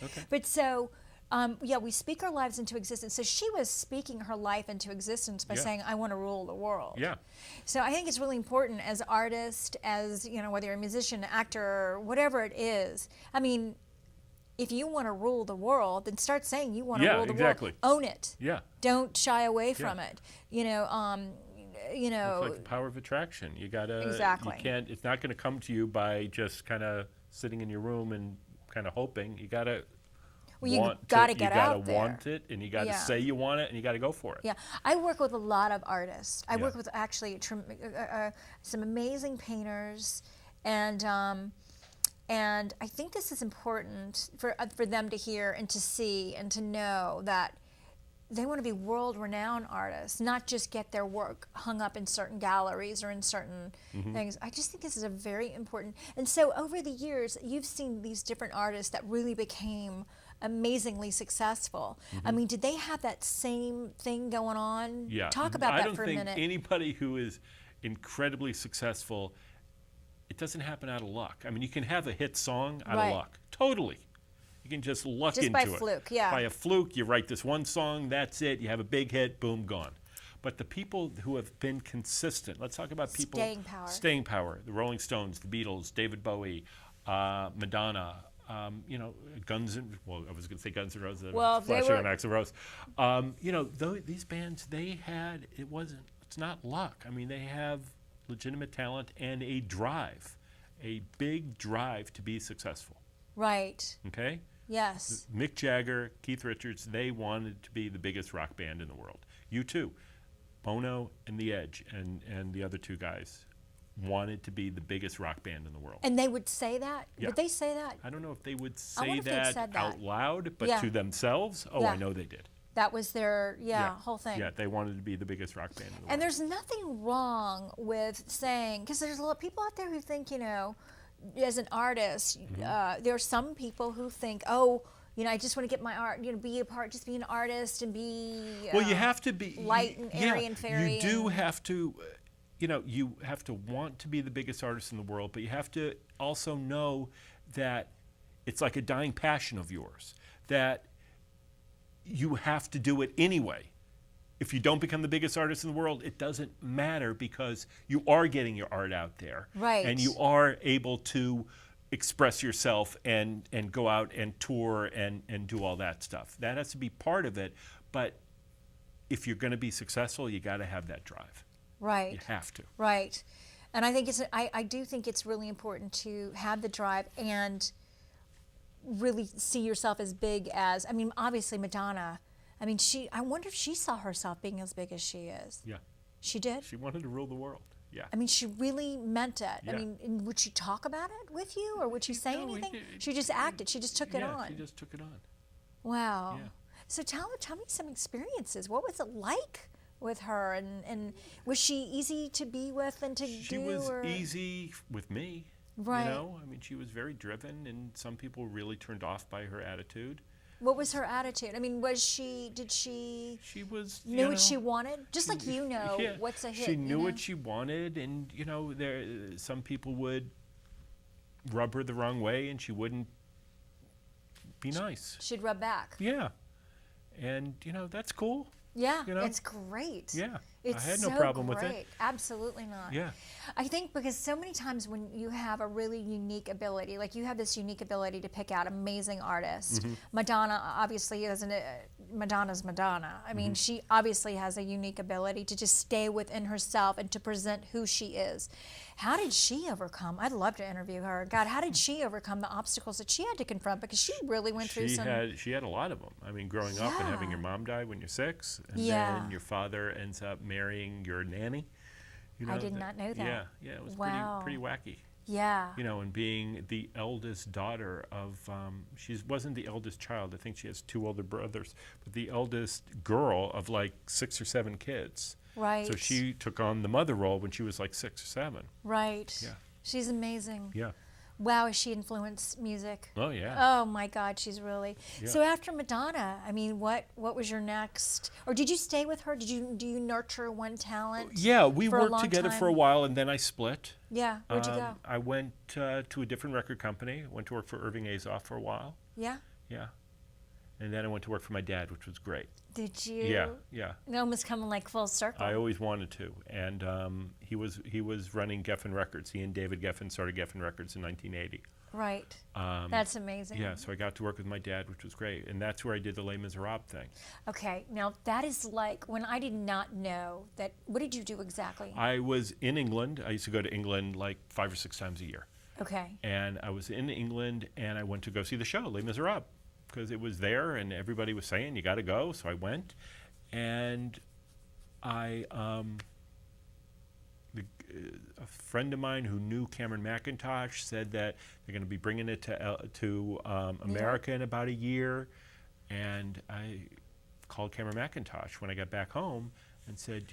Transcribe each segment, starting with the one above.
Okay. But so, yeah, we speak our lives into existence. So she was speaking her life into existence by saying, I want to rule the world. Yeah. So I think it's really important as an artist, as, you know, whether you're a musician, actor, whatever it is. I mean, if you want to rule the world, then start saying you want to rule the world. Own it. Yeah. Don't shy away from it. You know, it's like the power of attraction. You gotta, exactly. You can't, it's not gonna come to you by just kind of sitting in your room and kind of hoping. You gotta want get out there. You gotta want it, and you gotta say you want it, and you gotta go for it. Yeah, I work with a lot of artists. I work with actually some amazing painters, and I think this is important for them to hear and to see and to know that they want to be world-renowned artists, not just get their work hung up in certain galleries or in certain things. I just think this is a very important. And so over the years, you've seen these different artists that really became amazingly successful. I mean, did they have that same thing going on? Yeah. Talk about that for a minute. I don't think anybody who is incredibly successful, it doesn't happen out of luck. I mean, you can have a hit song out of luck. Totally. You can just luck into it. Just by fluke, yeah. By a fluke, you write this one song, that's it, you have a big hit, boom, gone. But the people who have been consistent, let's talk about people. Staying power. Staying power. The Rolling Stones, the Beatles, David Bowie, Madonna, you know, I was going to say Guns N' Roses, well, Flash on Axl Rose. You know, these bands, it's not luck. I mean, they have legitimate talent and a drive, a big drive to be successful. Right. Okay? Yes. Mick Jagger, Keith Richards, they wanted to be the biggest rock band in the world. U2, Bono and The Edge and the other two guys wanted to be the biggest rock band in the world. And they would say that? Yeah. Would they say that? I don't know if they would say that out loud, but to themselves, I know they did. That was their, whole thing. Yeah, they wanted to be the biggest rock band in the world. And there's nothing wrong with saying, because there's a lot of people out there who think, you know, as an artist, there are some people who think, oh, you know, I just want to get my art, you know, be a part, just be an artist and be well, you have to be light and airy and fairy. You do have to, you know, you have to want to be the biggest artist in the world, but you have to also know that it's like a dying passion of yours, that you have to do it anyway. If you don't become the biggest artist in the world, it doesn't matter because you are getting your art out there. Right. And you are able to express yourself and go out and tour and do all that stuff. That has to be part of it. But if you're going to be successful, you got to have that drive. Right. You have to. Right. And I think I do think it's really important to have the drive and really see yourself as big as, I mean, obviously Madonna, I mean, I wonder if she saw herself being as big as she is. Yeah. She did? She wanted to rule the world. Yeah. I mean, she really meant it. Yeah. I mean, would she talk about it with you, or would she say anything? She just acted. She just took it on. Yeah, she just took it on. Wow. Yeah. So tell me some experiences. What was it like with her, and was she easy to be with and to do? She was easy with me. Right. You know, I mean, she was very driven, and some people really turned off by her attitude. What was her attitude? I mean, did she knew what she wanted? Just like you know what's a hit. She knew what she wanted, and, you know, some people would rub her the wrong way, and she wouldn't be nice. She'd rub back. Yeah. And, you know, that's cool. Yeah, you know? It's great. Yeah, it's I had no problem with it. Absolutely not. Yeah. I think because so many times when you have a really unique ability, like you have this unique ability to pick out amazing artists. Madonna obviously Madonna's Madonna. I mean, she obviously has a unique ability to just stay within herself and to present who she is. How did she overcome? I'd love to interview her. God, how did she overcome the obstacles that she had to confront? Because she really went through some. She had a lot of them. I mean, growing up and having your mom die when you're 6, and then your father ends up marrying your nanny. You know, I did not know that. Yeah, it was pretty wacky. Yeah. You know, and being the eldest daughter of, she wasn't the eldest child. I think she has 2 older brothers, but the eldest girl of like 6 or 7 kids. Right. So she took on the mother role when she was like 6 or 7. Right. Yeah. She's amazing. Yeah. Wow, has she influenced music? Oh, yeah. Oh, my God, she's really. Yeah. So after Madonna, I mean, what was your next? Or did you stay with her? Do you nurture one talent? Yeah, we worked together for a while, and then I split. Yeah, where'd you go? I went to a different record company. Went to work for Irving Azoff for a while. Yeah. Yeah. And then I went to work for my dad, which was great. Did you? Yeah, yeah. It almost come like full circle. I always wanted to. And he was running Geffen Records. He and David Geffen started Geffen Records in 1980. Right. That's amazing. Yeah, so I got to work with my dad, which was great. And that's where I did the Les Miserables thing. Okay, now that is like, when I did not know that, what did you do exactly? I was in England. I used to go to England like 5 or 6 times a year. Okay. And I was in England, and I went to go see the show, Les Miserables, because it was there, and everybody was saying, you got to go. So I went, and a friend of mine who knew Cameron McIntosh said that they're going to be bringing it to America in about a year. And I called Cameron McIntosh when I got back home and said,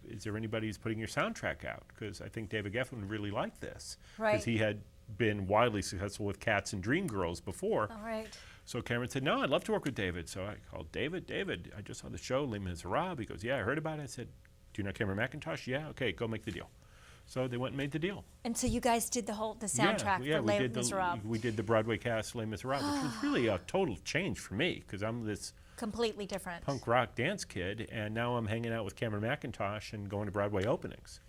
is there anybody who's putting your soundtrack out? Because I think David Geffen would really like this. Right. Because he had been wildly successful with Cats and Dreamgirls before. All right. So Cameron said, no, I'd love to work with David. So I called David. David, I just saw the show, Les Miserables. He goes, yeah, I heard about it. I said, do you know Cameron McIntosh? Yeah, okay, go make the deal. So they went and made the deal. And so you guys did the soundtrack for Les Miserables. We did the Broadway cast Les Miserables, which was really a total change for me, because I'm this completely different punk rock dance kid, and now I'm hanging out with Cameron McIntosh and going to Broadway openings.